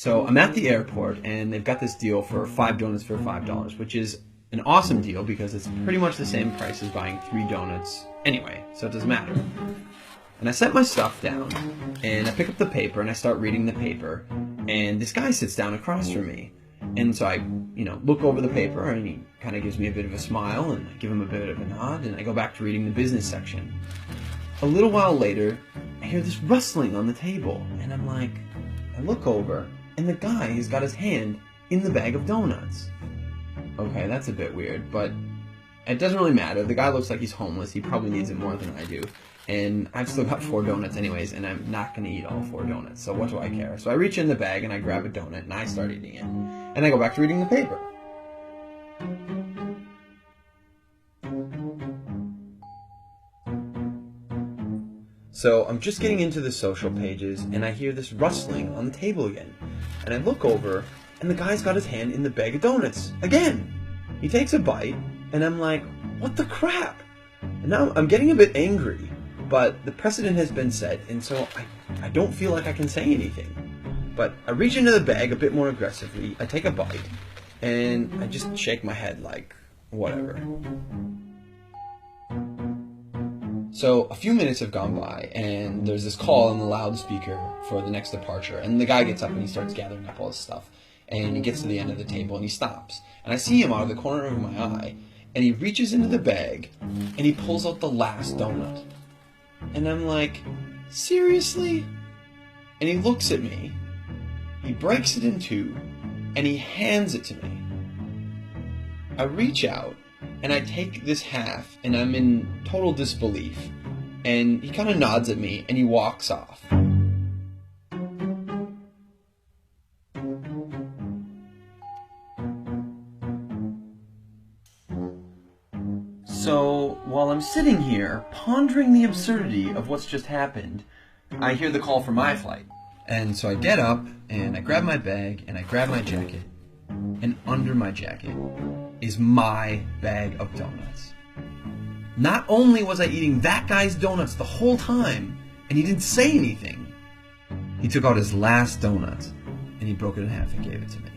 So I'm at the airport, and they've got this deal for 5 donuts for $5, which is an awesome deal because it's pretty much the same price as buying 3 donuts anyway, so it doesn't matter. And I set my stuff down, and I pick up the paper, and I start reading the paper, and this guy sits down across from me. And so I, look over the paper, and he kind of gives me a bit of a smile, and I give him a bit of a nod, and I go back to reading the business section. A little while later, I hear this rustling on the table, and I look over, and the guy has got his hand in the bag of donuts. Okay, that's a bit weird, but it doesn't really matter. The guy looks like he's homeless. He probably needs it more than I do. And I've still got 4 donuts anyways, and I'm not going to eat all 4 donuts, so what do I care? So I reach in the bag, and I grab a donut, and I start eating it. And I go back to reading the paper. So I'm just getting into the social pages, and I hear this rustling on the table again. And I look over, and the guy's got his hand in the bag of donuts again. He takes a bite, and I'm like, what the crap? And now I'm getting a bit angry, but the precedent has been set, and so I don't feel like I can say anything. But I reach into the bag a bit more aggressively, I take a bite, and I just shake my head like, whatever. So a few minutes have gone by, and there's this call on the loudspeaker for the next departure, and the guy gets up and he starts gathering up all his stuff, and he gets to the end of the table and he stops, and I see him out of the corner of my eye, and he reaches into the bag and he pulls out the last donut, and I'm like, seriously? And he looks at me, he breaks it in 2, and he hands it to me. I reach out and I take this half, and I'm in total disbelief, and he kind of nods at me and he walks off. So while I'm sitting here pondering the absurdity of what's just happened, I hear the call for my flight. And so I get up and I grab my bag and I grab my jacket, and under my jacket is my bag of donuts. Not only was I eating that guy's donuts the whole time, and he didn't say anything, he took out his last donut and he broke it in half and gave it to me.